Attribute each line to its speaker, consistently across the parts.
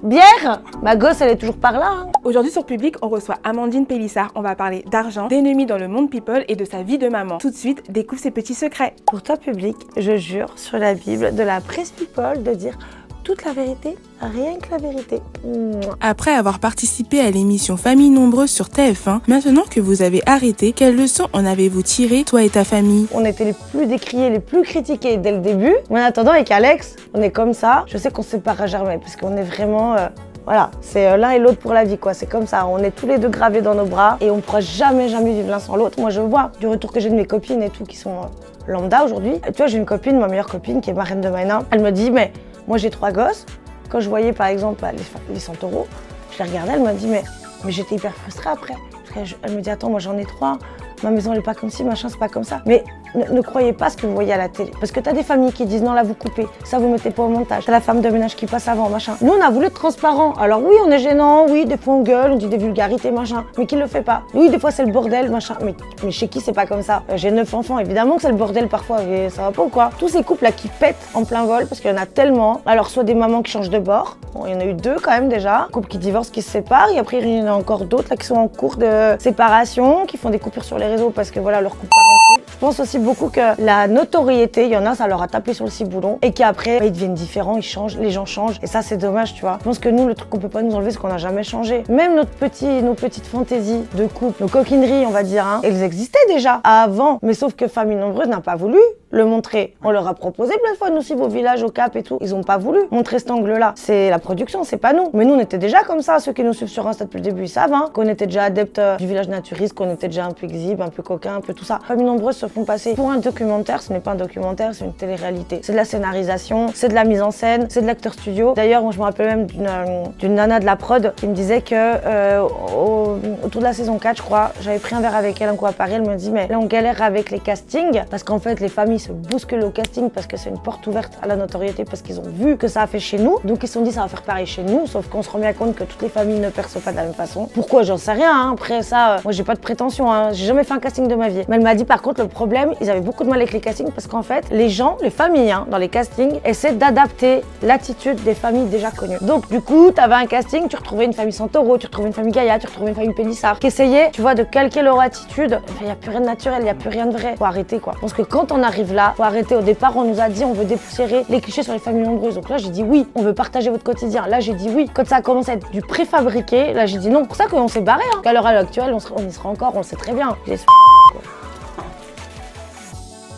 Speaker 1: Bière? Ma gosse, elle est toujours par là. Hein.
Speaker 2: Aujourd'hui sur Public, on reçoit Amandine Pélissard. On va parler d'argent, d'ennemis dans le monde people et de sa vie de maman. Tout de suite, découvre ses petits secrets.
Speaker 1: Pour toi, Public, je jure sur la Bible de la presse people de dire toute la vérité, rien que la vérité.
Speaker 2: Après avoir participé à l'émission Famille Nombreuse sur TF1, maintenant que vous avez arrêté, quelles leçons en avez-vous tiré, toi et ta famille?
Speaker 1: On était les plus décriés, les plus critiqués dès le début. Mais en attendant, avec Alex, on est comme ça. Je sais qu'on se séparera jamais parce qu'on est vraiment... Voilà, c'est l'un et l'autre pour la vie, quoi. C'est comme ça, on est tous les deux gravés dans nos bras et on ne pourra jamais vivre l'un sans l'autre. Moi, je vois du retour que j'ai de mes copines et tout qui sont lambda aujourd'hui. Tu vois, j'ai une copine, ma meilleure copine, qui est marraine de Maïna. Elle me dit, mais moi, j'ai 3 gosses. Quand je voyais, par exemple, les 100 €, je les regardais, elle m'a dit, mais j'étais hyper frustrée après. Elle me dit, attends, moi, j'en ai 3. Ma maison, elle n'est pas comme ci, machin, c'est pas comme ça. Mais ne croyez pas ce que vous voyez à la télé. Parce que t'as des familles qui disent non, là vous coupez, ça vous mettez pas au montage. T'as la femme de ménage qui passe avant, machin. Nous, on a voulu être transparent. Alors oui, on est gênant, oui, des fois on gueule, on dit des vulgarités, machin. Mais qui le fait pas? Oui, des fois c'est le bordel, machin. Mais chez qui c'est pas comme ça? J'ai 9 enfants, évidemment que c'est le bordel parfois, et ça va pas ou quoi? Tous ces couples là qui pètent en plein vol, parce qu'il y en a tellement. Alors soit des mamans qui changent de bord, bon, il y en a eu 2 quand même déjà. Couples qui divorcent, qui se séparent, et après il y en a encore d'autres là qui sont en cours de séparation, qui font des coupures sur les réseaux parce que voilà, leur couple part en couple. Je pense aussi beaucoup que la notoriété, il y en a, ça leur a tapé sur le ciboulon et qu'après, ils deviennent différents, ils changent, les gens changent et ça c'est dommage, tu vois. Je pense que nous, le truc qu'on peut pas nous enlever, c'est qu'on n'a jamais changé. Même nos petites fantaisies de couple, nos coquineries, on va dire, hein, elles existaient déjà avant. Mais sauf que Famille Nombreuse n'a pas voulu le montrer. On leur a proposé plein de fois, nous aussi, vos villages au Cap et tout. Ils ont pas voulu montrer cet angle-là. C'est la production, c'est pas nous. Mais nous, on était déjà comme ça. Ceux qui nous suivent sur Insta depuis le début, ils savent, hein, qu'on était déjà adeptes du village naturiste, qu'on était déjà un peu exhibe, un peu coquin, un peu tout ça. Famille Nombreuse se font passer pour un documentaire. Ce n'est pas un documentaire, c'est une télé-réalité. C'est de la scénarisation, c'est de la mise en scène, c'est de l'acteur studio. D'ailleurs, moi, je me rappelle même d'une nana de la prod qui me disait que autour de la saison 4, je crois, j'avais pris un verre avec elle un coup à Paris. Elle me dit, mais là, on galère avec les castings parce qu'en fait, les familles se bousculent au casting parce que c'est une porte ouverte à la notoriété parce qu'ils ont vu que ça a fait chez nous. Donc, ils se sont dit, ça va faire pareil chez nous, sauf qu'on se rend bien compte que toutes les familles ne perçoivent pas de la même façon. Pourquoi? J'en sais rien. Hein. Après ça, moi, j'ai pas de prétention. Hein. J'ai jamais fait un casting de ma vie. Mais elle m'a dit, par contre, le problème, ils avaient beaucoup de mal avec les castings parce qu'en fait, les gens, les familles, hein, dans les castings, essaient d'adapter l'attitude des familles déjà connues. Donc, du coup, tu avais un casting, tu retrouvais une famille Santoro, tu retrouvais une famille Gaïa, tu retrouvais une famille Pélissard, qui essayait, tu vois, de calquer leur attitude. Il n'y a plus rien de naturel, il n'y a plus rien de vrai. Faut arrêter, quoi. Parce que quand on arrive là, faut arrêter. Au départ, on nous a dit, on veut dépoussiérer les clichés sur les familles nombreuses. Donc là, j'ai dit oui, on veut partager votre quotidien. Là, j'ai dit oui. Quand ça a commencé à être du préfabriqué, là, j'ai dit non. C'est pour ça qu'on s'est barré. Hein. À l'heure actuelle, on y sera encore, on le sait très bien.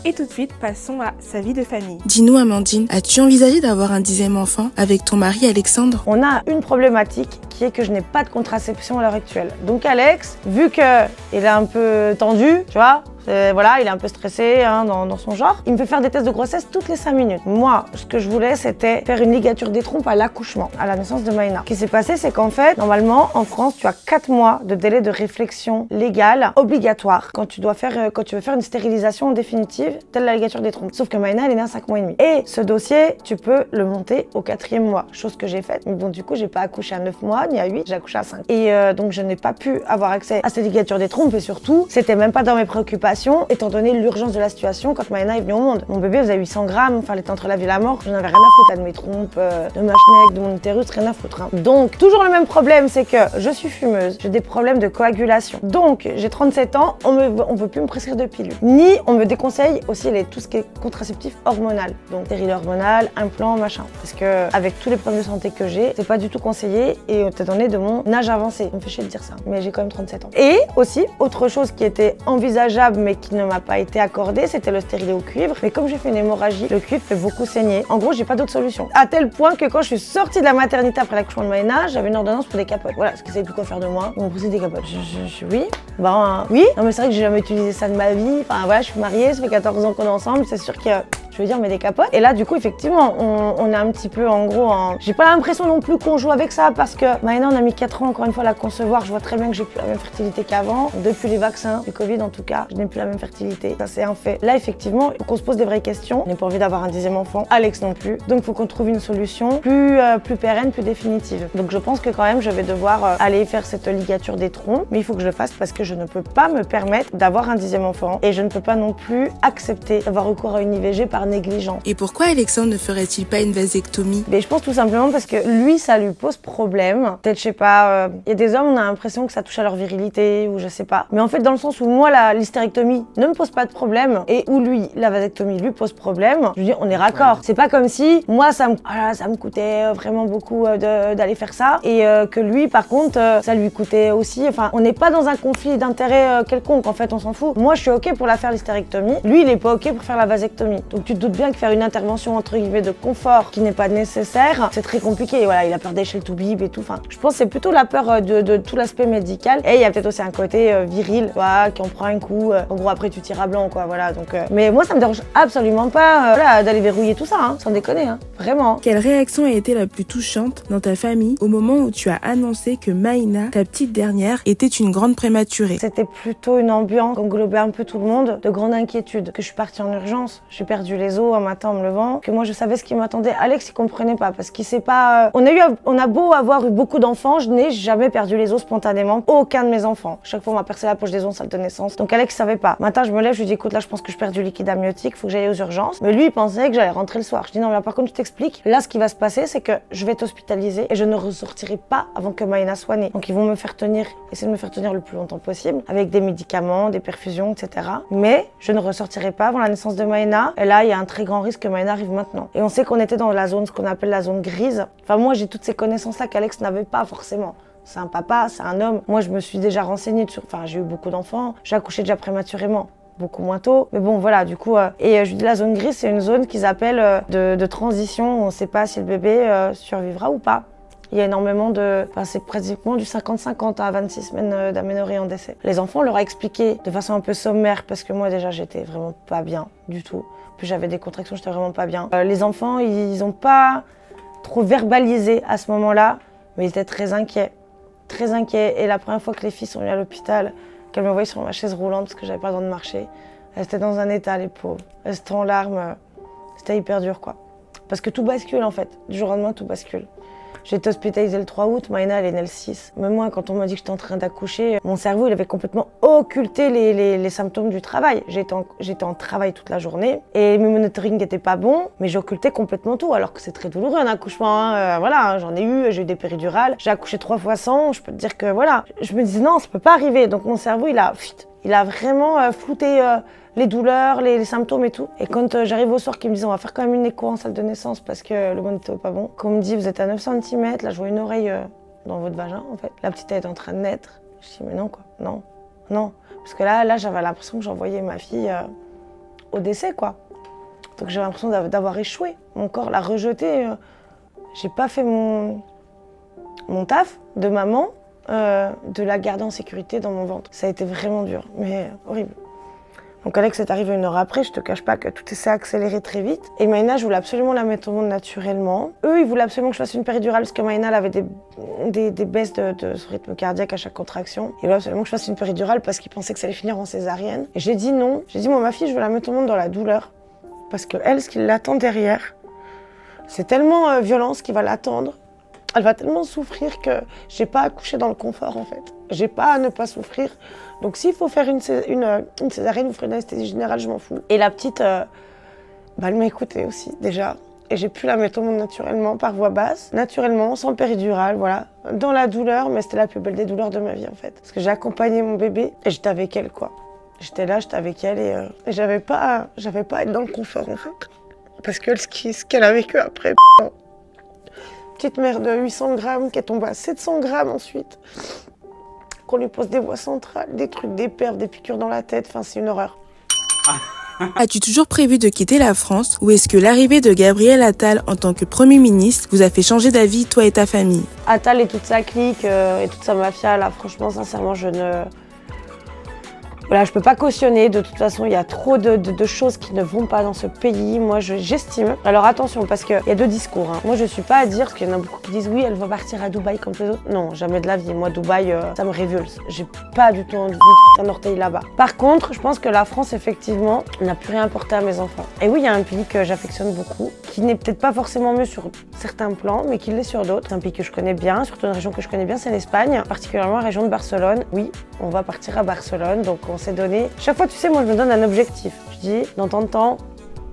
Speaker 2: Et tout de suite, passons à sa vie de famille.
Speaker 3: Dis-nous, Amandine, as-tu envisagé d'avoir un 10e enfant avec ton mari Alexandre?
Speaker 1: On a une problématique qui est que je n'ai pas de contraception à l'heure actuelle. Donc Alex, vu qu'il est un peu tendu, tu vois, voilà, il est un peu stressé hein, dans son genre. Il me fait faire des tests de grossesse toutes les 5 minutes. Moi, ce que je voulais, c'était faire une ligature des trompes à l'accouchement, à la naissance de Maïna. Ce qui s'est passé, c'est qu'en fait, normalement, en France, tu as 4 mois de délai de réflexion légale obligatoire quand tu veux faire une stérilisation définitive, telle la ligature des trompes. Sauf que Maïna, elle est née à 5 mois et demi. Et ce dossier, tu peux le monter au 4e mois, chose que j'ai faite. Mais bon, du coup, j'ai pas accouché à 9 mois ni à 8, j'ai accouché à 5. Et donc, je n'ai pas pu avoir accès à cette ligature des trompes et surtout, c'était même pas dans mes préoccupations étant donné l'urgence de la situation quand Maïna est venue au monde. Mon bébé faisait 800 grammes, enfin elle était entre la vie et la mort, je n'avais rien à foutre là, de mes trompes, de ma schneck, de mon utérus, rien à foutre. Hein. Donc toujours le même problème, c'est que je suis fumeuse, j'ai des problèmes de coagulation. Donc j'ai 37 ans, on veut plus me prescrire de pilules. Ni on me déconseille aussi tout ce qui est contraceptif hormonal. Donc stérile hormonal, implant, machin. Parce que avec tous les problèmes de santé que j'ai, c'est pas du tout conseillé et étant donné de mon âge avancé. On me fait chier de dire ça, mais j'ai quand même 37 ans. Et aussi, autre chose qui était envisageable mais qui ne m'a pas été accordé, c'était le stérilet au cuivre. Mais comme j'ai fait une hémorragie, le cuivre fait beaucoup saigner. En gros, j'ai pas d'autre solution. À tel point que quand je suis sortie de la maternité après l'accouchement de Maïna, j'avais une ordonnance pour des capotes. Voilà, parce qu'ils savaient plus quoi faire de moi. Ils m'ont poussé des capotes. Oui. Oui. Non, mais c'est vrai que j'ai jamais utilisé ça de ma vie. Enfin, voilà, je suis mariée, ça fait 14 ans qu'on est ensemble. C'est sûr que je veux dire, mais des capotes. Et là, du coup, effectivement, on est un petit peu, en gros, j'ai pas l'impression non plus qu'on joue avec ça parce que Maïna, on a mis 4 ans, encore une fois, à la concevoir. Je vois très bien que j'ai plus la même fertilité qu'avant. Depuis les vaccins, du Covid en tout cas, je n'ai plus la même fertilité. Ça, c'est un fait. Là, effectivement, il faut qu'on se pose des vraies questions. On n'a pas envie d'avoir un 10e enfant. Alex non plus. Donc, il faut qu'on trouve une solution plus pérenne, plus définitive. Donc, je pense que quand même, je vais devoir aller faire cette ligature des trompes. Mais il faut que je le fasse parce que je ne peux pas me permettre d'avoir un 10e enfant. Et je ne peux pas non plus accepter d'avoir recours à une IVG par par négligence.
Speaker 3: Et pourquoi Alexandre ne ferait-il pas une vasectomie?
Speaker 1: Mais je pense tout simplement parce que lui, ça lui pose problème. Peut-être, je sais pas, il y a des hommes, on a l'impression que ça touche à leur virilité ou je sais pas. Mais en fait, dans le sens où moi, l'hystérectomie ne me pose pas de problème et où lui, la vasectomie lui pose problème, je veux dire, on est raccord. C'est pas comme si moi, ça me coûtait vraiment beaucoup d'aller faire ça et que lui, par contre, ça lui coûtait aussi. Enfin, on n'est pas dans un conflit d'intérêt quelconque. En fait, on s'en fout. Moi, je suis ok pour la faire l'hystérectomie. Lui, il est pas ok pour faire la vasectomie. Donc, tu te doutes bien que faire une intervention entre guillemets de confort qui n'est pas nécessaire, c'est très compliqué. Et voilà, il a peur d'échelle tout bib et tout. Enfin, je pense que c'est plutôt la peur de tout l'aspect médical. Et il y a peut-être aussi un côté viril, toi, qui en prend un coup. En gros, après, tu tires à blanc, quoi. Voilà. Donc, mais moi, ça me dérange absolument pas voilà, d'aller verrouiller tout ça, hein, sans déconner, hein, vraiment.
Speaker 3: Quelle réaction a été la plus touchante dans ta famille au moment où tu as annoncé que Maïna, ta petite dernière, était une grande prématurée?
Speaker 1: C'était plutôt une ambiance qui englobait un peu tout le monde, de grande inquiétude. Que je suis partie en urgence, j'ai perdu les os un matin en me levant, que moi je savais ce qui m'attendait. Alex, il comprenait pas parce qu'il sait pas. On a beau avoir eu beaucoup d'enfants, je n'ai jamais perdu les os spontanément. Aucun de mes enfants. Chaque fois, on m'a percé la poche des os en salle de naissance. Donc Alex savait pas. Matin, je me lève, je lui dis écoute, là, je pense que je perds du liquide amniotique, faut que j'aille aux urgences. Mais lui, il pensait que j'allais rentrer le soir. Je dis non, mais là, par contre, je t'explique. Là, ce qui va se passer, c'est que je vais t'hospitaliser et je ne ressortirai pas avant que Maïna soit née. Donc ils vont me faire tenir, essayer de me faire tenir le plus longtemps possible, avec des médicaments, des perfusions, etc. Mais je ne ressortirai pas avant la naissance de Maïna. Et là, il y a un très grand risque que Maïna arrive maintenant. Et on sait qu'on était dans la zone, ce qu'on appelle la zone grise. Enfin, moi, j'ai toutes ces connaissances-là qu'Alex n'avait pas forcément. C'est un papa, c'est un homme. Moi, je me suis déjà renseignée sur... Enfin, j'ai eu beaucoup d'enfants. J'ai accouché déjà prématurément. Beaucoup moins tôt. Mais bon, voilà, du coup... Et je lui dis, la zone grise, c'est une zone qu'ils appellent de transition. Où on ne sait pas si le bébé survivra ou pas. Il y a énormément de... Enfin, c'est pratiquement du 50-50 à 26 semaines d'aménorrhée en décès. Les enfants, on leur a expliqué de façon un peu sommaire, parce que moi, déjà, j'étais vraiment pas bien du tout. Puis j'avais des contractions, j'étais vraiment pas bien. Les enfants, ils n'ont pas trop verbalisé à ce moment-là, mais ils étaient très inquiets. Très inquiets. Et la première fois que les filles sont venues à l'hôpital, qu'elles me voyaient sur ma chaise roulante, parce que j'avais pas le droit de marcher, elles étaient dans un état, les pauvres. Elles étaient en larmes. C'était hyper dur, quoi. Parce que tout bascule, en fait. Du jour au lendemain, tout bascule. J'ai été hospitalisée le 3 août, Maïna elle est née le 6. Même moi, quand on m'a dit que j'étais en train d'accoucher, mon cerveau il avait complètement occulté les symptômes du travail. J'étais en travail toute la journée et mes monitoring n'étaient pas bons, mais j'occultais complètement tout, alors que c'est très douloureux un accouchement. Hein. Voilà, hein, j'en ai eu, j'ai eu des péridurales, j'ai accouché 3 fois sans, je peux te dire que voilà. Je me disais non, ça peut pas arriver. Donc mon cerveau il a vraiment flouté les douleurs, les symptômes et tout. Et quand j'arrive au soir, qu'ils me disent on va faire quand même une écho en salle de naissance parce que le monde n'était pas bon. Qu'on me dit vous êtes à 9 cm, là je vois une oreille dans votre vagin en fait. La petite elle est en train de naître. Je dis mais non quoi, non. Parce que là j'avais l'impression que j'envoyais ma fille au décès quoi. Donc j'avais l'impression d'avoir échoué. Mon corps l'a rejeté. J'ai pas fait mon taf de maman, de la garder en sécurité dans mon ventre. Ça a été vraiment dur, mais horrible. Donc Alex est arrivé 1 heure après, je te cache pas que tout s'est accéléré très vite. Et Maïna, je voulais absolument la mettre au monde naturellement. Eux, ils voulaient absolument que je fasse une péridurale parce que Maïna elle avait des baisses de son rythme cardiaque à chaque contraction. Ils voulaient absolument que je fasse une péridurale parce qu'ils pensaient que ça allait finir en césarienne. Et j'ai dit non. J'ai dit moi ma fille, je veux la mettre au monde dans la douleur. Parce que elle, ce qui l'attend derrière, c'est tellement violent ce qui va l'attendre. Elle va tellement souffrir que j'ai pas accouché dans le confort en fait. J'ai pas à ne pas souffrir. Donc s'il faut faire une césarienne ou faire une anesthésie générale, je m'en fous. Et la petite, elle m'a écoutée aussi déjà. Et j'ai pu la mettre au monde naturellement, par voie basse, naturellement, sans péridurale, voilà. Dans la douleur, mais c'était la plus belle des douleurs de ma vie en fait. Parce que j'ai accompagné mon bébé et j'étais avec elle quoi. J'étais là, j'étais avec elle et j'avais pas à être dans le confort en fait. Parce que ce qu'elle a vécu après, petite mère de 800 grammes qui est tombée à 700 grammes ensuite. Qu'on lui pose des voies centrales, des trucs, des pertes, des piqûres dans la tête, enfin c'est une horreur.
Speaker 3: As-tu toujours prévu de quitter la France ou est-ce que l'arrivée de Gabriel Attal en tant que Premier ministre vous a fait changer d'avis, toi et ta famille?
Speaker 1: Attal et toute sa clique et toute sa mafia, là franchement, sincèrement, Voilà, je peux pas cautionner, de toute façon, il y a trop de choses qui ne vont pas dans ce pays. Moi, j'estime. Alors attention, parce qu'il y a 2 discours. Hein. Moi, je suis pas à dire, parce qu'il y en a beaucoup qui disent oui, elle va partir à Dubaï comme les autres. Non, jamais de la vie. Moi, Dubaï, ça me révulse. J'ai pas du tout envie de foutre un orteil là-bas. Par contre, je pense que la France, effectivement, n'a plus rien apporté à mes enfants. Et oui, il y a un pays que j'affectionne beaucoup, qui n'est peut-être pas forcément mieux sur certains plans, mais qui l'est sur d'autres. C'est un pays que je connais bien, surtout une région que je connais bien, c'est l'Espagne, particulièrement la région de Barcelone. Oui, on va partir à Barcelone, donc on s'est donné. Chaque fois, tu sais, moi, je me donne un objectif. Je dis, dans tant de temps,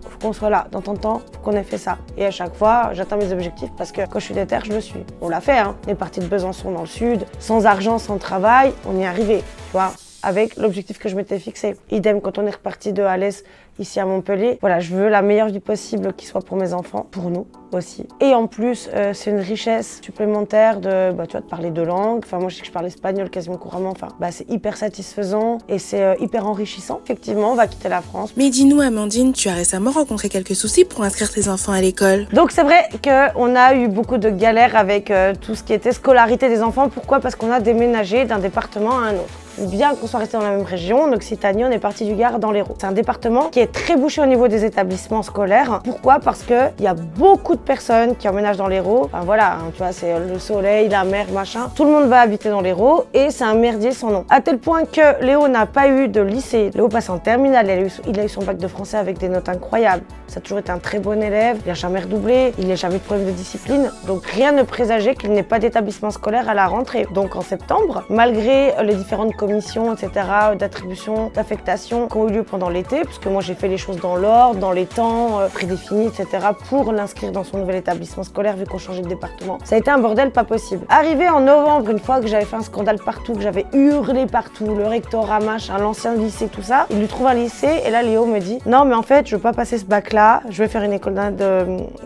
Speaker 1: il faut qu'on soit là. Dans tant de temps, faut qu'on ait fait ça. Et à chaque fois, j'atteins mes objectifs parce que quand je suis déter, je le suis. On l'a fait, hein. On est parti de Besançon dans le sud, sans argent, sans travail, on y est arrivé, tu vois, avec l'objectif que je m'étais fixé. Idem quand on est reparti de Alès ici à Montpellier. Voilà, je veux la meilleure vie possible qui soit pour mes enfants, pour nous aussi. Et en plus, c'est une richesse supplémentaire de, tu vois, de parler deux langues. Enfin, moi, je sais que je parle espagnol quasiment couramment. Enfin, c'est hyper satisfaisant et c'est hyper enrichissant. Effectivement, on va quitter la France.
Speaker 3: Mais dis-nous, Amandine, tu as récemment rencontré quelques soucis pour inscrire tes enfants à l'école.
Speaker 1: Donc, c'est vrai qu'on a eu beaucoup de galères avec tout ce qui était scolarité des enfants. Pourquoi? Parce qu'on a déménagé d'un département à un autre. Bien qu'on soit resté dans la même région, en Occitanie, on est parti du Gard dans l'Hérault. C'est un département qui est très bouché au niveau des établissements scolaires. Pourquoi? Parce qu'il y a beaucoup de personnes qui emménagent dans l'Hérault. Enfin voilà, hein, tu vois, c'est le soleil, la mer, machin. Tout le monde va habiter dans l'Hérault et c'est un merdier sans nom. À tel point que Léo n'a pas eu de lycée. Léo passe en terminale, il a eu son bac de français avec des notes incroyables. Ça a toujours été un très bon élève, il n'a jamais redoublé, il n'a jamais eu de problème de discipline. Donc rien ne présageait qu'il n'ait pas d'établissement scolaire à la rentrée. Donc en septembre, malgré les différentes commissions, etc., d'attribution, d'affectation qui ont eu lieu pendant l'été, puisque moi j'ai fait les choses dans l'ordre, dans les temps prédéfinis, etc., pour l'inscrire dans son nouvel établissement scolaire vu qu'on changeait de département. Ça a été un bordel pas possible. Arrivé en novembre, une fois que j'avais fait un scandale partout, que j'avais hurlé partout, le rectorat, machin, l'ancien lycée, tout ça, il lui trouve un lycée et là Léo me dit « Non mais en fait je veux pas passer ce bac-là, je vais faire une école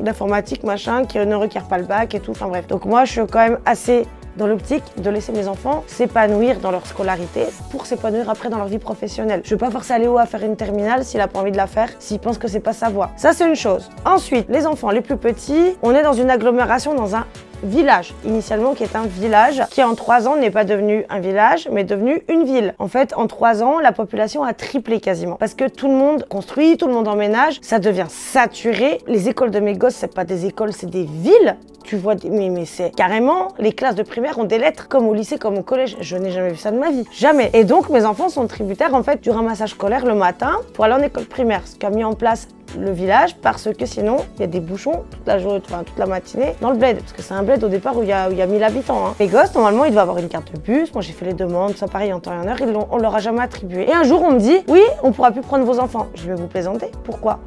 Speaker 1: d'informatique, machin, qui ne requiert pas le bac et tout, enfin bref. » Donc moi je suis quand même assez dans l'optique de laisser mes enfants s'épanouir dans leur scolarité pour s'épanouir après dans leur vie professionnelle. Je ne veux pas forcer Léo à faire une terminale s'il n'a pas envie de la faire, s'il pense que c'est pas sa voie. Ça, c'est une chose. Ensuite, les enfants les plus petits, on est dans une agglomération, dans un village, initialement qui est un village, qui en 3 ans n'est pas devenu un village, mais devenu une ville. En fait, en 3 ans, la population a triplé quasiment. Parce que tout le monde construit, tout le monde emménage, ça devient saturé. Les écoles de mes gosses, c'est pas des écoles, c'est des villes. Tu vois, mais c'est carrément, les classes de primaire ont des lettres comme au lycée, comme au collège. Je n'ai jamais vu ça de ma vie. Jamais. Et donc, mes enfants sont tributaires, en fait, du ramassage scolaire le matin pour aller en école primaire. Ce qu'a mis en place le village, parce que sinon, il y a des bouchons toute la journée, enfin, toute la matinée dans le bled. Parce que c'est un bled au départ où il y a 1000 habitants. Hein. Les gosses, normalement, ils doivent avoir une carte de bus. Moi, j'ai fait les demandes, ça pareil, en temps et en heure. On leur a jamais attribué. Et un jour, on me dit, oui, on pourra plus prendre vos enfants. Je vais vous plaisanter. Pourquoi?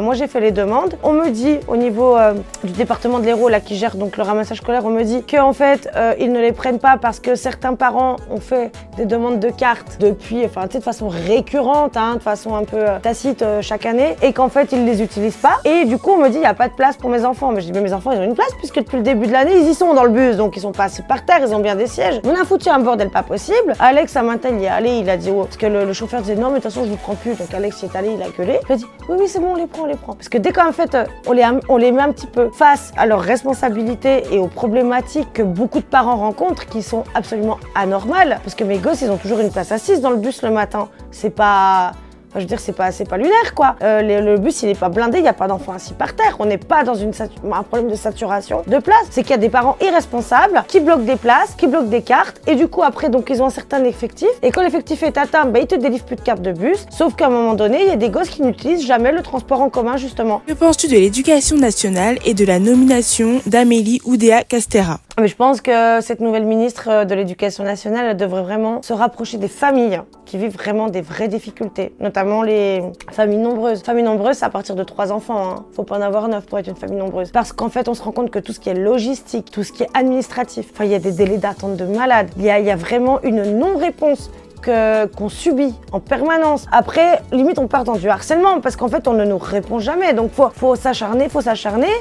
Speaker 1: Moi, j'ai fait les demandes. On me dit, au niveau du département de l'Hérault, là, qui gère donc le ramassage scolaire, on me dit qu'en fait, ils ne les prennent pas parce que certains parents ont fait des demandes de cartes depuis, enfin, tu sais, de façon récurrente, hein, de façon un peu tacite chaque année, et qu'en fait, ils les utilisent pas. Et du coup, on me dit, il n'y a pas de place pour mes enfants. Mais je dis, mais mes enfants, ils ont une place, puisque depuis le début de l'année, ils y sont dans le bus, donc ils sont pas assis par terre, ils ont bien des sièges. On a foutu un bordel pas possible. Alex, à matin, il y est allé, il a dit, oh, parce que le chauffeur disait, non, mais de toute façon, je vous prends plus. Donc Alex y est allé, il a gueulé. Je lui ai dit, oui, c'est bon, on les prend. Parce que dès qu'en fait, on les met un petit peu face à leurs responsabilités et aux problématiques que beaucoup de parents rencontrent, qui sont absolument anormales. Parce que mes gosses, ils ont toujours une place assise dans le bus le matin. C'est pas... Enfin, je veux dire, c'est pas lunaire, quoi. Le bus, il est pas blindé, il n'y a pas d'enfants assis par terre. On n'est pas dans un problème de saturation de place. C'est qu'il y a des parents irresponsables qui bloquent des places, qui bloquent des cartes. Et du coup, après, donc, ils ont un certain effectif. Et quand l'effectif est atteint, ils te délivrent plus de cartes de bus. Sauf qu'à un moment donné, il y a des gosses qui n'utilisent jamais le transport en commun, justement.
Speaker 3: Que penses-tu de l'éducation nationale et de la nomination d'Amélie Oudéa-Castéra?
Speaker 1: Mais je pense que cette nouvelle ministre de l'Éducation nationale, elle devrait vraiment se rapprocher des familles qui vivent vraiment des vraies difficultés, notamment les familles nombreuses. Famille nombreuse, c'est à partir de 3 enfants. Hein. Faut pas en avoir 9 pour être une famille nombreuse. Parce qu'en fait, on se rend compte que tout ce qui est logistique, tout ce qui est administratif, enfin, il y a des délais d'attente de malades. Il y a vraiment une non-réponse qu'on subit en permanence. Après, limite, on part dans du harcèlement parce qu'en fait, on ne nous répond jamais. Donc, faut s'acharner.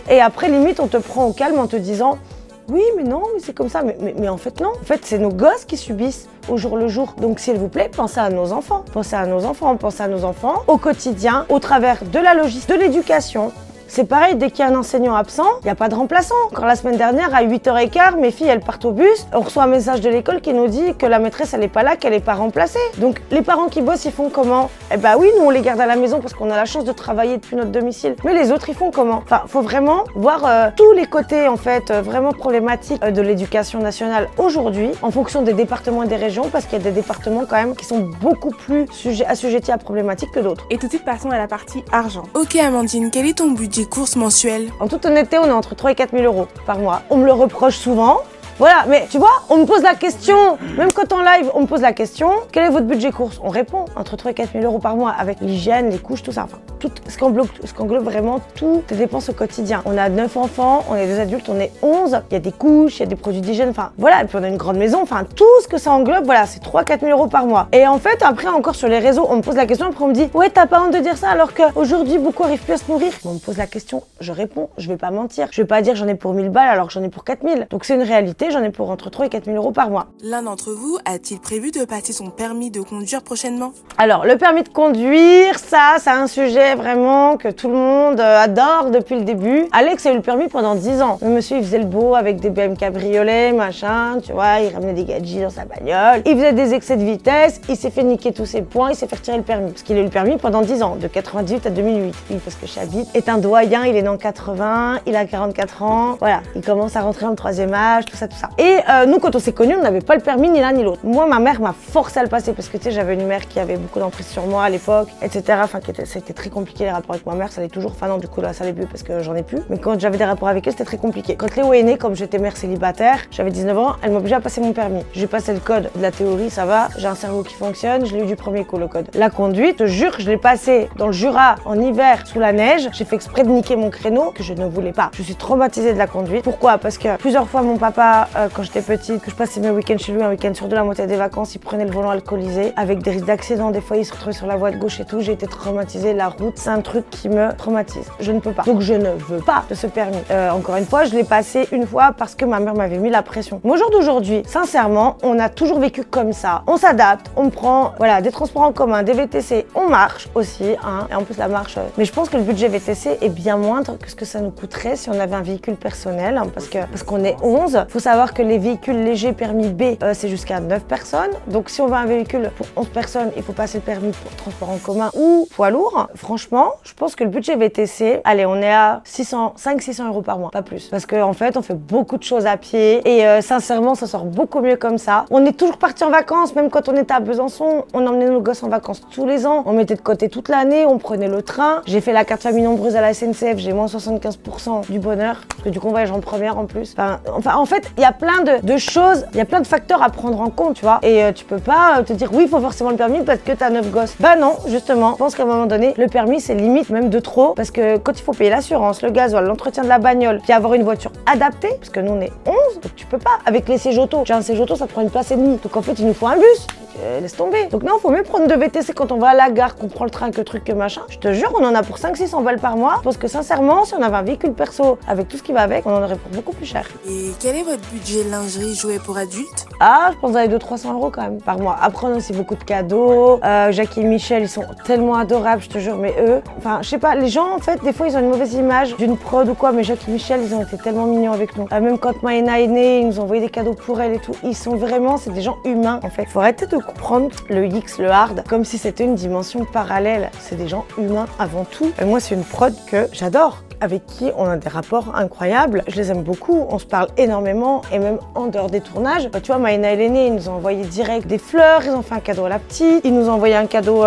Speaker 1: Et après, limite, on te prend au calme en te disant... Oui, mais non, mais c'est comme ça. Mais en fait, non. En fait, c'est nos gosses qui subissent au jour le jour. Donc, s'il vous plaît, pensez à nos enfants. Pensez à nos enfants au quotidien, au travers de la logistique, de l'éducation. C'est pareil, dès qu'il y a un enseignant absent, il n'y a pas de remplaçant. Quand la semaine dernière, à 8h15, mes filles, elles partent au bus, on reçoit un message de l'école qui nous dit que la maîtresse, elle n'est pas là, qu'elle n'est pas remplacée. Donc, les parents qui bossent, ils font comment? Eh ben oui, nous, on les garde à la maison parce qu'on a la chance de travailler depuis notre domicile. Mais les autres, ils font comment? Enfin, faut vraiment voir tous les côtés, en fait, vraiment problématiques de l'éducation nationale aujourd'hui, en fonction des départements et des régions, parce qu'il y a des départements, quand même, qui sont beaucoup plus assujettis à problématiques que d'autres.
Speaker 2: Et tout de suite, passons à la partie argent.
Speaker 3: Ok, Amandine, quel est ton budget courses mensuelles?
Speaker 1: En toute honnêteté, on est entre 3 et 4 000 euros par mois. On me le reproche souvent, Voilà, mais tu vois, on me pose la question, même quand en live, on me pose la question, quel est votre budget course? On répond, entre 3 et 4 000 € par mois avec l'hygiène, les couches, tout ça. Enfin, tout ce qu'englobe vraiment toutes les dépenses au quotidien. On a 9 enfants, on est 2 adultes, on est 11. Il y a des couches, il y a des produits d'hygiène, enfin voilà, et puis on a une grande maison, enfin tout ce que ça englobe, voilà, c'est 3 4 000 € par mois. Et en fait, après encore sur les réseaux, on me pose la question, après on me dit, ouais, t'as pas honte de dire ça alors qu'aujourd'hui, beaucoup arrivent plus à se nourrir. On me pose la question, je réponds, je vais pas mentir. Je vais pas dire j'en ai pour 1000 balles alors que j'en ai pour 4000. Donc c'est une réalité, j'en ai pour entre 3 et 4 000 € par mois.
Speaker 3: L'un d'entre vous a-t-il prévu de passer son permis de conduire prochainement?
Speaker 1: Alors, le permis de conduire, ça, c'est un sujet vraiment que tout le monde adore depuis le début. Alex a eu le permis pendant 10 ans. Le monsieur, il faisait le beau avec des BM cabriolets, machin, tu vois, il ramenait des gadgets dans sa bagnole. Il faisait des excès de vitesse, il s'est fait niquer tous ses points, il s'est fait retirer le permis. Parce qu'il a eu le permis pendant 10 ans, de 98 à 2008. Oui, parce que Chabit est un doyen, il est né en 80, il a 44 ans. Voilà, il commence à rentrer dans le 3e âge, tout ça, tout ça. Et nous, quand on s'est connus, on n'avait pas le permis ni l'un ni l'autre. Moi, ma mère m'a forcé à le passer parce que, tu sais, j'avais une mère qui avait beaucoup d'emprise sur moi à l'époque, etc. Enfin, c'était très compliqué les rapports avec ma mère, ça l'est toujours. Enfin non, du coup là, ça l'est plus parce que j'en ai plus. Mais quand j'avais des rapports avec elle, c'était très compliqué. Quand Léo est né, comme j'étais mère célibataire, j'avais 19 ans, elle m'obligeait à passer mon permis. J'ai passé le code de la théorie, ça va, j'ai un cerveau qui fonctionne, je l'ai eu du premier coup le code. La conduite, je te jure, je l'ai passé dans le Jura en hiver sous la neige. J'ai fait exprès de niquer mon créneau que je ne voulais pas. Je suis traumatisée de la conduite. Pourquoi? Parce que plusieurs fois mon papa, quand j'étais petite, que je passais mes week-ends chez lui, un week-end sur deux, la moitié des vacances, il prenait le volant alcoolisé avec des risques d'accident. Des fois, il se retrouvait sur la voie de gauche et tout. J'ai été traumatisée. La route, c'est un truc qui me traumatise. Je ne peux pas. Donc je ne veux pas de ce permis. Encore une fois, je l'ai passé une fois parce que ma mère m'avait mis la pression. Mais au jour d'aujourd'hui, sincèrement, on a toujours vécu comme ça. On s'adapte, on prend voilà, des transports en commun, des VTC, on marche aussi. Hein, et en plus, la marche. Mais je pense que le budget VTC est bien moindre que ce que ça nous coûterait si on avait un véhicule personnel. Hein, parce qu'on est 11. Il faut savoir que les véhicules légers permis B, c'est jusqu'à 9 personnes. Donc si on veut un véhicule pour 11 personnes, il faut passer le permis pour transport en commun ou poids lourd. Franchement, je pense que le budget VTC, allez, on est à 500-600 € par mois, pas plus. Parce qu'en fait, on fait beaucoup de choses à pied et sincèrement, ça sort beaucoup mieux comme ça. On est toujours parti en vacances, même quand on était à Besançon, on emmenait nos gosses en vacances tous les ans. On mettait de côté toute l'année, on prenait le train. J'ai fait la carte famille nombreuse à la SNCF, j'ai moins 75% du bonheur. Parce que du coup, on voyage en première en plus. Enfin, en fait, il y a plein de choses, il y a plein de facteurs à prendre en compte, tu vois. Et tu peux pas te dire, oui, il faut forcément le permis parce que t'as 9 gosses. Bah non, justement. Je pense qu'à un moment donné, le permis, c'est limite même de trop. Parce que quand il faut payer l'assurance, le gasoil, l'entretien de la bagnole, puis avoir une voiture adaptée, parce que nous, on est 11, donc tu peux pas. Avec les sièges auto, j'ai un siège auto, ça te prend une place et demie. Donc en fait, il nous faut un bus. Laisse tomber. Donc non, faut mieux prendre de VTC quand on va à la gare, qu'on prend le train, que truc, que machin. Je te jure, on en a pour 500-600 balles par mois. Je pense que sincèrement, si on avait un véhicule perso avec tout ce qui va avec, on en aurait pour beaucoup plus cher.
Speaker 3: Et quel est votre budget lingerie jouet pour adultes?
Speaker 1: Ah, je pense dans les 200-300 € quand même par mois. Après, on a aussi beaucoup de cadeaux. Jackie et Michel, ils sont tellement adorables, je te jure, mais eux, enfin, je sais pas, les gens, en fait, des fois, ils ont une mauvaise image d'une prod ou quoi, mais Jackie et Michel, ils ont été tellement mignons avec nous. Même quand Maëna est née, ils nous ont envoyé des cadeaux pour elle et tout. Ils sont vraiment, c'est des gens humains, en fait. Faut arrêter de comprendre le X, le hard, comme si c'était une dimension parallèle. C'est des gens humains avant tout. Et moi, c'est une prod que j'adore, avec qui on a des rapports incroyables. Je les aime beaucoup, on se parle énormément et même en dehors des tournages. Tu vois, Maëna et l'aîné, ils nous ont envoyé direct des fleurs, ils ont fait un cadeau à la petite, ils nous ont envoyé un cadeau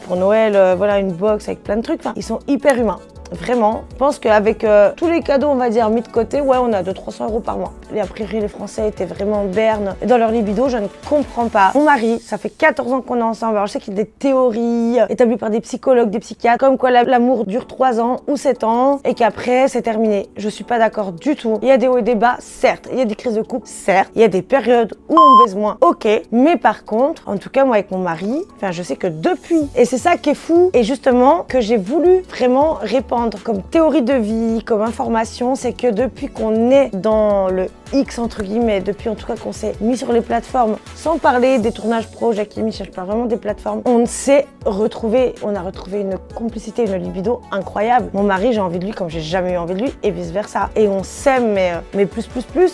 Speaker 1: pour Noël, voilà, une box avec plein de trucs. Enfin, ils sont hyper humains. Vraiment, je pense qu'avec tous les cadeaux, on va dire, mis de côté, ouais, on a 200-300 € par mois. Et a priori, les Français étaient vraiment bernes. Et dans leur libido, je ne comprends pas. Mon mari, ça fait 14 ans qu'on est ensemble. Alors, je sais qu'il y a des théories établies par des psychologues, des psychiatres, comme quoi l'amour dure 3 ans ou 7 ans et qu'après, c'est terminé. Je suis pas d'accord du tout. Il y a des hauts et des bas, certes. Il y a des crises de couple, certes. Il y a des périodes où on baise moins, ok. Mais par contre, en tout cas, moi, avec mon mari, enfin, je sais que depuis, et c'est ça qui est fou, et justement, que j'ai voulu vraiment répandre comme théorie de vie, comme information, c'est que depuis qu'on est dans le X entre guillemets, depuis en tout cas qu'on s'est mis sur les plateformes, sans parler des tournages pro, Jackie et Michel, je parle vraiment des plateformes, on s'est retrouvé, on a retrouvé une complicité, une libido incroyable. Mon mari, j'ai envie de lui comme j'ai jamais eu envie de lui et vice versa. Et on s'aime mais plus.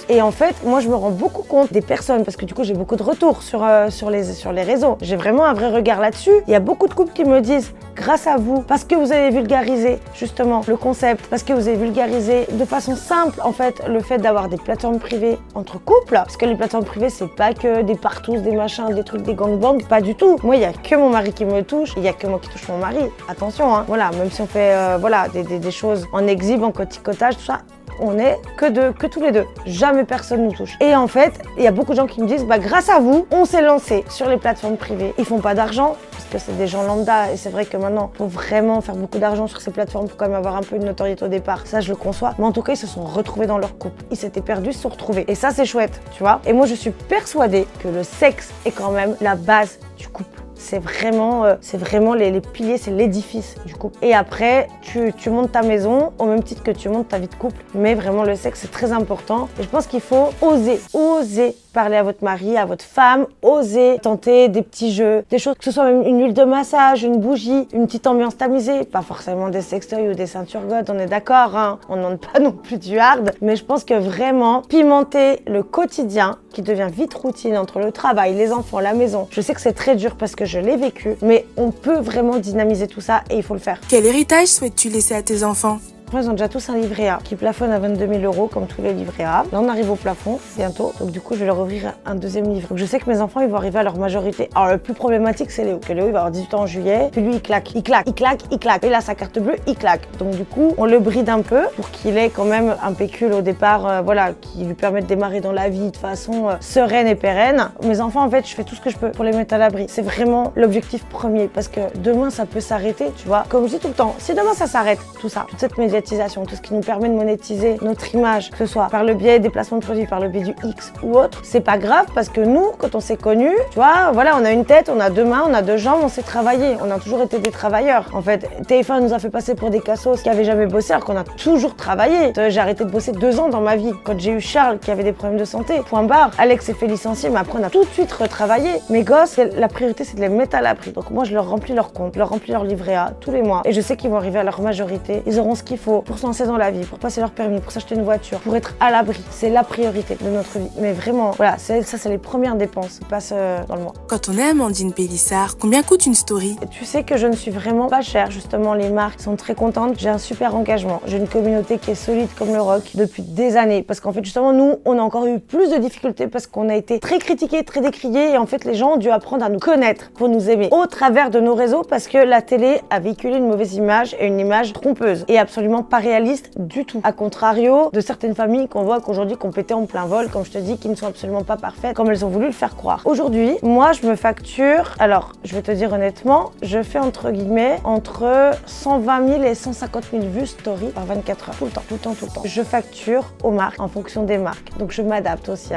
Speaker 1: Et en fait, moi je me rends beaucoup compte des personnes parce que du coup j'ai beaucoup de retours sur les réseaux. J'ai vraiment un vrai regard là-dessus. Il y a beaucoup de couples qui me disent grâce à vous, parce que vous avez vulgarisé justement le concept, parce que vous avez vulgarisé de façon simple en fait le fait d'avoir des plateformes privées entre couples, parce que les plateformes privées c'est pas que des partous, des machins, des trucs, des gangbangs, pas du tout. Moi il y a que mon mari qui me touche, il y a que moi qui touche mon mari. Attention hein, voilà, même si on fait voilà des choses en exhibe, en coticotage, tout ça. on est que deux, que tous les deux. Jamais personne nous touche. Et en fait, il y a beaucoup de gens qui me disent, bah grâce à vous, on s'est lancé sur les plateformes privées. Ils font pas d'argent, parce que c'est des gens lambda. Et c'est vrai que maintenant, il faut vraiment faire beaucoup d'argent sur ces plateformes pour quand même avoir un peu une notoriété au départ. Ça, je le conçois. Mais en tout cas, ils se sont retrouvés dans leur couple. Ils s'étaient perdus, se sont retrouvés. Et ça, c'est chouette, tu vois. Et moi, je suis persuadée que le sexe est quand même la base du couple. C'est vraiment les piliers, c'est l'édifice du couple. Et après, tu montes ta maison au même titre que tu montes ta vie de couple. Mais vraiment, le sexe, c'est très important. Et je pense qu'il faut oser parler à votre mari, à votre femme, oser tenter des petits jeux, des choses, que ce soit même une huile de massage, une bougie, une petite ambiance tamisée. Pas forcément des sextoys ou des ceintures God, on est d'accord, hein. On ne demande pas non plus du hard. Mais je pense que vraiment, pimenter le quotidien, qui devient vite routine entre le travail, les enfants, la maison. Je sais que c'est très dur parce que je l'ai vécu, mais on peut vraiment dynamiser tout ça et il faut le faire.
Speaker 3: Quel héritage souhaites-tu laisser à tes enfants ?
Speaker 1: Ils ont déjà tous un livret A qui plafonne à 22 000 € comme tous les livrets A. Là, on arrive au plafond bientôt. Donc, du coup, je vais leur ouvrir un deuxième livre. Donc, je sais que mes enfants, ils vont arriver à leur majorité. Alors, le plus problématique, c'est Léo. Que Léo, il va avoir 18 ans en juillet. Puis lui, il claque. Et là, sa carte bleue, il claque. Donc, du coup, on le bride un peu pour qu'il ait quand même un pécule au départ, voilà, qui lui permette de démarrer dans la vie de façon sereine et pérenne. Mes enfants, en fait, je fais tout ce que je peux pour les mettre à l'abri. C'est vraiment l'objectif premier parce que demain, ça peut s'arrêter, tu vois. Comme je dis tout le temps, si demain, ça s'arrête, tout ça, toute cette médiatisation, tout ce qui nous permet de monétiser notre image, que ce soit par le biais des placements de produits, par le biais du X ou autre, c'est pas grave parce que nous, quand on s'est connus, tu vois, voilà, on a une tête, on a deux mains, on a deux jambes, on s'est travaillé. On a toujours été des travailleurs. En fait, TF1 nous a fait passer pour des cassos qui avaient jamais bossé alors qu'on a toujours travaillé. J'ai arrêté de bosser 2 ans dans ma vie. Quand j'ai eu Charles qui avait des problèmes de santé, point barre. Alex s'est fait licencier, mais après on a tout de suite retravaillé. Mes gosses, la priorité c'est de les mettre à l'abri. Donc moi je leur remplis leur compte, je leur remplis leur livret A tous les mois. Et je sais qu'ils vont arriver à leur majorité. Ils auront ce qu'il faut pour se lancer dans la vie, pour passer leur permis, pour s'acheter une voiture, pour être à l'abri. C'est la priorité de notre vie. Mais vraiment, voilà, ça c'est les premières dépenses qui passent dans le mois.
Speaker 3: Quand on est Amandine Pélissard, combien coûte une story?
Speaker 1: Et tu sais que je ne suis vraiment pas chère. Justement, les marques sont très contentes. J'ai un super engagement. J'ai une communauté qui est solide comme le roc depuis des années. Parce qu'en fait, justement, nous, on a encore eu plus de difficultés parce qu'on a été très critiqués, très décriés. Et en fait, les gens ont dû apprendre à nous connaître pour nous aimer au travers de nos réseaux parce que la télé a véhiculé une mauvaise image et une image trompeuse et absolument pas réaliste du tout. A contrario de certaines familles qu'on voit qu'aujourd'hui qu'on pétait en plein vol, comme je te dis, qui ne sont absolument pas parfaites comme elles ont voulu le faire croire. Aujourd'hui, moi, je me facture, alors, je vais te dire honnêtement, je fais entre guillemets entre 120 000 et 150 000 vues story par 24 heures. Tout le temps. Je facture aux marques en fonction des marques. Donc je m'adapte aussi.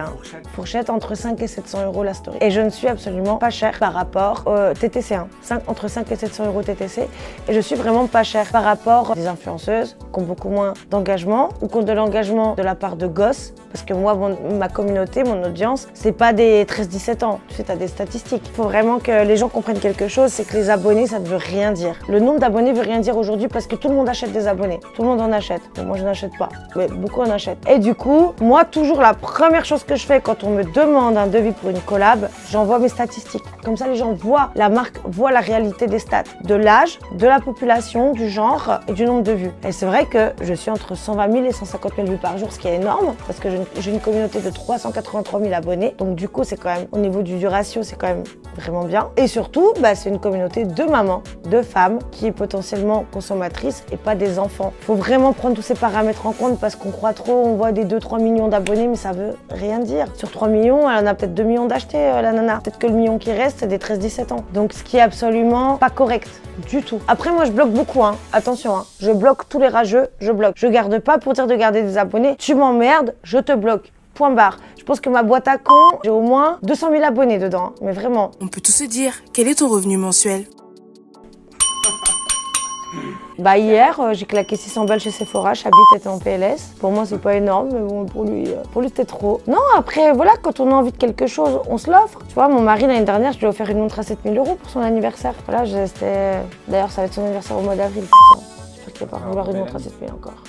Speaker 1: Fourchette entre 5 et 700 € la story. Et je ne suis absolument pas chère par rapport au TTC. Entre 5 et 700 € TTC. Et je suis vraiment pas chère par rapport à des influenceuses qui ont beaucoup moins d'engagement ou qui ont de l'engagement de la part de gosses. Parce que moi, ma communauté, mon audience, c'est pas des 13-17 ans. Tu sais, t'as des statistiques. Il faut vraiment que les gens comprennent quelque chose, c'est que les abonnés, ça ne veut rien dire. Le nombre d'abonnés veut rien dire aujourd'hui parce que tout le monde achète des abonnés. Tout le monde en achète. Bon, moi, je n'achète pas, mais beaucoup en achètent. Et du coup, moi, toujours la première chose que je fais quand on me demande un devis pour une collab, j'envoie mes statistiques. Comme ça, les gens voient, la marque voit la réalité des stats, de l'âge, de la population, du genre et du nombre de vues. Et c'est vrai que je suis entre 120 000 et 150 000 vues par jour, ce qui est énorme parce que j'ai une communauté de 383 000 abonnés. Donc du coup, c'est quand même, au niveau du ratio, c'est quand même vraiment bien. Et surtout, c'est une communauté de mamans, de femmes qui est potentiellement consommatrice et pas des enfants. Il faut vraiment prendre tous ces paramètres en compte parce qu'on croit trop, on voit des 2-3 millions d'abonnés, mais ça veut rien dire. Sur 3 millions, elle en a peut-être 2 millions d'achetés, la nana. Peut-être que le million qui reste, c'est des 13-17 ans. Donc ce qui est absolument pas correct du tout. Après, moi, je bloque beaucoup, attention, je bloque tous les rageux, je bloque. Je garde pas pour dire de garder des abonnés. Tu m'emmerdes, je te bloque. Point barre. Je pense que ma boîte à con, j'ai au moins 200 000 abonnés dedans, mais vraiment.
Speaker 3: On peut tout se dire. Quel est ton revenu mensuel?
Speaker 1: Hier, j'ai claqué 600 balles chez Sephora, Chabit était en PLS. Pour moi, c'est pas énorme, mais bon, pour lui c'était trop. Non, après, voilà, quand on a envie de quelque chose, on se l'offre. Tu vois, mon mari, l'année dernière, je lui ai offert une montre à 7 000 € pour son anniversaire. Voilà, d'ailleurs, ça va être son anniversaire au mois d'avril, putain. J'espère qu'il va pas vouloir une montre à 7 000 encore.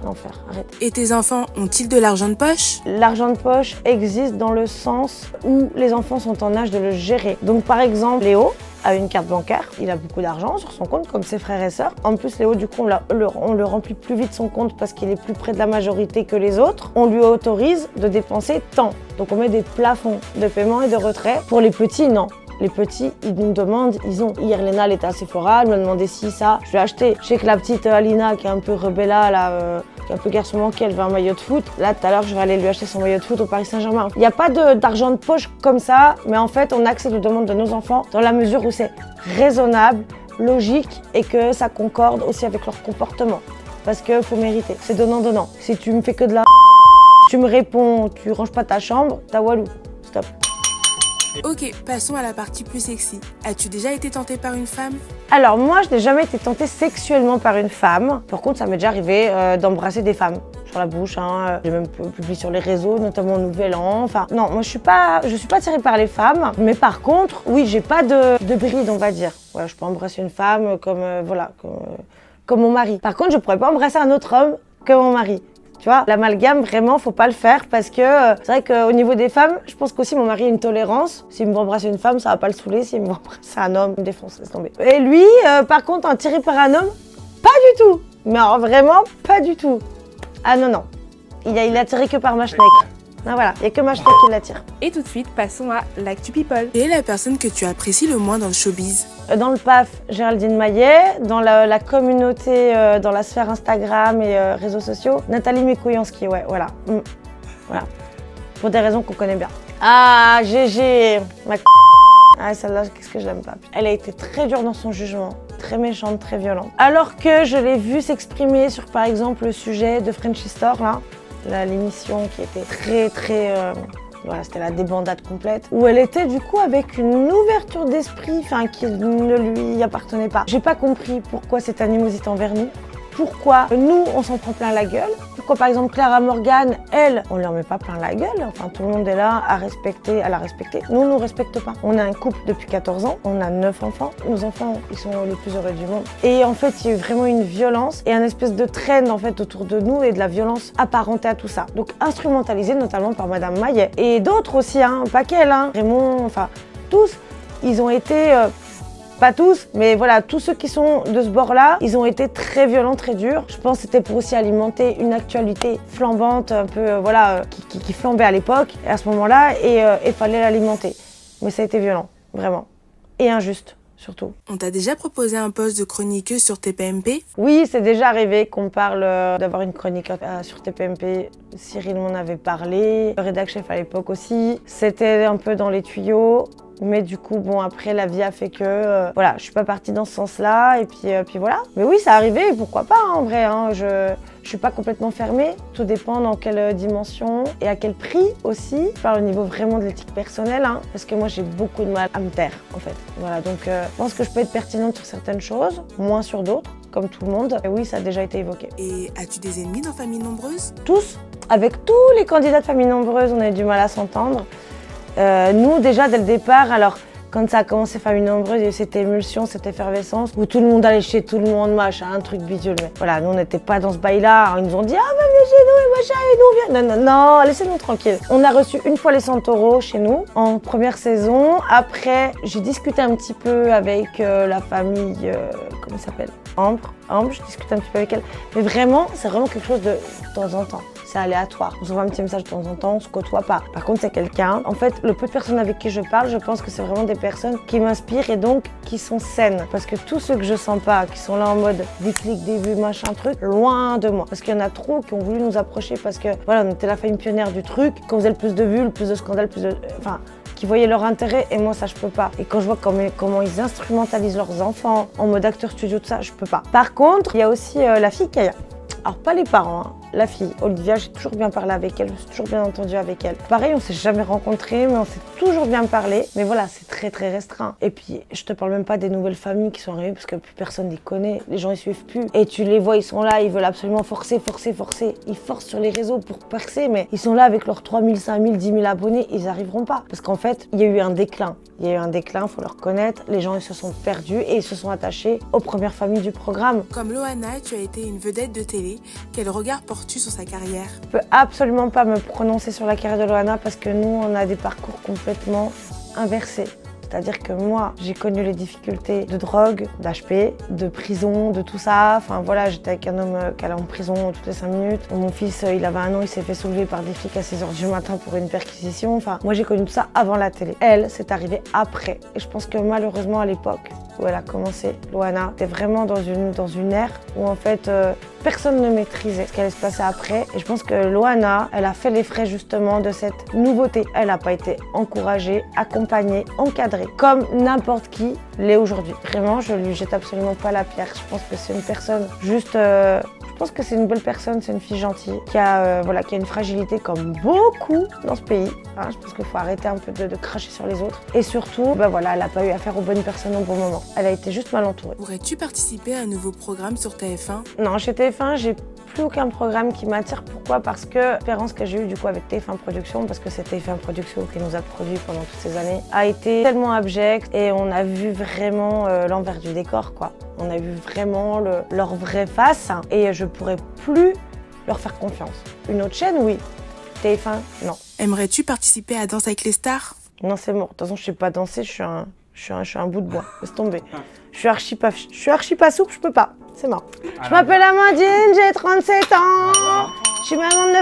Speaker 1: L'enfer, arrête.
Speaker 3: Et tes enfants ont-ils de l'argent de poche?
Speaker 1: L'argent de poche existe dans le sens où les enfants sont en âge de le gérer. Donc par exemple, Léo a une carte bancaire, il a beaucoup d'argent sur son compte comme ses frères et sœurs. En plus, Léo, du coup, on le remplit plus vite son compte parce qu'il est plus près de la majorité que les autres. On lui autorise de dépenser tant. Donc on met des plafonds de paiement et de retrait. Pour les petits, non. Les petits, ils nous demandent, Hier, Léna, elle était à Sephora, elle m'a demandé si, ça, je lui ai acheté. Je sais que la petite Alina, qui est un peu rebella, là, un peu garçon manqué, elle veut un maillot de foot. Là, tout à l'heure, je vais aller lui acheter son maillot de foot au Paris Saint-Germain. Il n'y a pas d'argent de poche comme ça, mais en fait, on accepte les demandes de nos enfants dans la mesure où c'est raisonnable, logique et que ça concorde aussi avec leur comportement. Parce qu'il faut mériter, c'est donnant-donnant. Si tu me fais que de la tu me réponds, tu ranges pas ta chambre, t'as walou. Stop.
Speaker 2: Ok, passons à la partie plus sexy. As-tu déjà été tentée par une femme?
Speaker 1: Alors moi, je n'ai jamais été tentée sexuellement par une femme. Par contre, ça m'est déjà arrivé d'embrasser des femmes sur la bouche. Hein. J'ai même publié sur les réseaux, notamment au Nouvel An. Enfin, non, moi je suis pas attirée par les femmes. Mais par contre, oui, j'ai pas de bride, on va dire. Voilà, je peux embrasser une femme comme mon mari. Par contre, je pourrais pas embrasser un autre homme que mon mari. Tu vois, l'amalgame, vraiment, faut pas le faire parce que c'est vrai qu'au niveau des femmes, je pense qu'aussi mon mari a une tolérance. S'il me voit embrasser une femme, ça va pas le saouler. S'il me voit embrasser un homme, il me défonce, laisse tomber. Et lui, par contre, attiré par un homme, pas du tout. Mais alors, vraiment, pas du tout. Ah non, non. Il est attiré que par ma schneck. Ah voilà, il n'y a que ma schneck qui l'attire.
Speaker 2: Et tout de suite, passons à l'actu people. Quelle est la personne que tu apprécies le moins dans le showbiz?
Speaker 1: Dans le PAF, Géraldine Maillet. Dans la communauté, dans la sphère Instagram et réseaux sociaux, Nathalie Mikoyanski, ouais, voilà. Voilà. Pour des raisons qu'on connaît bien. Ah, GG, ma ah, celle-là, qu'est-ce que je l'aime pas. Elle a été très dure dans son jugement, très méchante, très violente. Alors que je l'ai vue s'exprimer sur, par exemple, le sujet de Frenchy Store, là, l'émission qui était très voilà, c'était la débandade complète, où elle était du coup avec une ouverture d'esprit, enfin qui ne lui appartenait pas. J'ai pas compris pourquoi cette animosité envers nous, pourquoi nous on s'en prend plein la gueule, pourquoi par exemple Clara Morgan, elle, on lui en met pas plein la gueule, enfin tout le monde est là à la respecter. Nous, on nous respecte pas. On a un couple depuis 14 ans, on a 9 enfants, nos enfants ils sont les plus heureux du monde. Et en fait il y a eu vraiment une violence et un espèce de trend en fait autour de nous et de la violence apparentée à tout ça. Donc instrumentalisée notamment par Madame Maillet. Et d'autres aussi, hein, pas qu'elle, hein, Raymond, enfin tous, ils ont été... pas tous, mais voilà, tous ceux qui sont de ce bord-là, ils ont été très violents, très durs. Je pense que c'était pour aussi alimenter une actualité flambante, un peu, voilà, qui flambait à l'époque, à ce moment-là, et il fallait l'alimenter. Mais ça a été violent, vraiment. Et injuste, surtout.
Speaker 2: On t'a déjà proposé un poste de chroniqueuse sur TPMP?
Speaker 1: Oui, c'est déjà arrivé qu'on parle d'avoir une chronique sur TPMP. Cyril m'en avait parlé, le rédac chef à l'époque aussi. C'était un peu dans les tuyaux. Mais du coup, bon, après, la vie a fait que, voilà, je suis pas partie dans ce sens-là, et puis voilà. Mais oui, ça arrivait, pourquoi pas, hein, en vrai, hein, je suis pas complètement fermée. Tout dépend dans quelle dimension et à quel prix aussi. Je parle au niveau vraiment de l'éthique personnelle, hein, parce que moi, j'ai beaucoup de mal à me taire, en fait. Voilà, donc je pense que je peux être pertinente sur certaines choses, moins sur d'autres, comme tout le monde. Et oui, ça a déjà été évoqué.
Speaker 2: Et as-tu des ennemis dans Famille Nombreuse?
Speaker 1: Tous. Avec tous les candidats de Famille Nombreuse, on a eu du mal à s'entendre. Nous, déjà, dès le départ, alors, quand ça a commencé Famille Nombreuse, il y a eu cette émulsion, cette effervescence, où tout le monde allait chez tout le monde, machin, un truc bidule. Mais voilà, nous, on n'était pas dans ce bail-là. Ils nous ont dit, ah, bah, viens chez nous, et machin, et nous, viens. Non, non, non, laissez-nous tranquille. On a reçu une fois les Santoro chez nous, en première saison. Après, j'ai discuté un petit peu avec la famille, comment ça s'appelle? Ambre, je discute un petit peu avec elle. Mais vraiment, c'est vraiment quelque chose de temps en temps. C'est aléatoire. On s'envoie un petit message de temps en temps, on se côtoie pas. Par contre, c'est quelqu'un. En fait, le peu de personnes avec qui je parle, je pense que c'est vraiment des personnes qui m'inspirent et donc qui sont saines. Parce que tous ceux que je sens pas, qui sont là en mode déclic, début, machin, truc, loin de moi. Parce qu'il y en a trop qui ont voulu nous approcher parce que, voilà, on était la famille pionnière du truc, qu'on faisait le plus de vues, le plus de scandales, enfin, qui voyaient leur intérêt et moi ça je peux pas. Et quand je vois comment ils instrumentalisent leurs enfants en mode acteur studio, tout ça, je peux pas. Par contre, il y a aussi la fille Kaya. Alors pas les parents, hein. La fille, Olivia, j'ai toujours bien parlé avec elle, je me suis toujours bien entendue avec elle. Pareil, on s'est jamais rencontrés, mais on s'est toujours bien parlé. Mais voilà, c'est très restreint. Et puis, je te parle même pas des nouvelles familles qui sont arrivées parce que plus personne les connaît, les gens ils suivent plus. Et tu les vois, ils sont là, ils veulent absolument forcer. Ils forcent sur les réseaux pour percer, mais ils sont là avec leurs 3000, 5000, 10 000 abonnés, ils arriveront pas. Parce qu'en fait, il y a eu un déclin. Il y a eu un déclin, faut le reconnaître. Les gens ils se sont perdus et ils se sont attachés aux premières familles du programme.
Speaker 2: Comme Loana, tu as été une vedette de télé. Quel regard portes-tu sur sa carrière?
Speaker 1: Je peux absolument pas me prononcer sur la carrière de Loana parce que nous, on a des parcours complètement inversés. C'est-à-dire que moi, j'ai connu les difficultés de drogue, d'HP, de prison, de tout ça. Enfin voilà, j'étais avec un homme qui allait en prison toutes les 5 minutes. Mon fils, il avait 1 an, il s'est fait soulever par des flics à 6 h du matin pour une perquisition. Enfin, moi j'ai connu tout ça avant la télé. Elle, c'est arrivé après. Et je pense que malheureusement à l'époque où elle a commencé, Loana, était vraiment dans une ère où en fait, personne ne maîtrisait ce qui allait se passer après. Et je pense que Loana, elle a fait les frais justement de cette nouveauté. Elle n'a pas été encouragée, accompagnée, encadrée, comme n'importe qui l'est aujourd'hui. Vraiment, je lui jette absolument pas la pierre. Je pense que c'est une personne juste... Je pense que c'est une belle personne, c'est une fille gentille, qui a une fragilité comme beaucoup dans ce pays. Hein, je pense qu'il faut arrêter un peu de cracher sur les autres. Et surtout, elle n'a pas eu affaire aux bonnes personnes au bon moment. Elle a été juste mal entourée.
Speaker 3: Pourrais-tu participer à un nouveau programme sur TF1?
Speaker 1: Non, chez TF1, j'ai plus aucun programme qui m'attire. Pourquoi? Parce que l'expérience que j'ai eue du coup avec TF1 Production, parce que c'est TF1 Production qui nous a produit pendant toutes ces années, a été tellement abjecte et on a vu vraiment l'envers du décor, quoi. On a vu vraiment leur vraie face et je pourrais plus leur faire confiance. Une autre chaîne, oui. TF1, non.
Speaker 3: Aimerais-tu participer à Danse avec les stars?
Speaker 1: Non, c'est mort. De toute façon, je sais pas danser, je suis un bout de bois. Laisse tomber. Je suis archi pas souple, je peux pas. C'est mort. Je m'appelle Amandine, j'ai 37 ans. Je suis maman de 9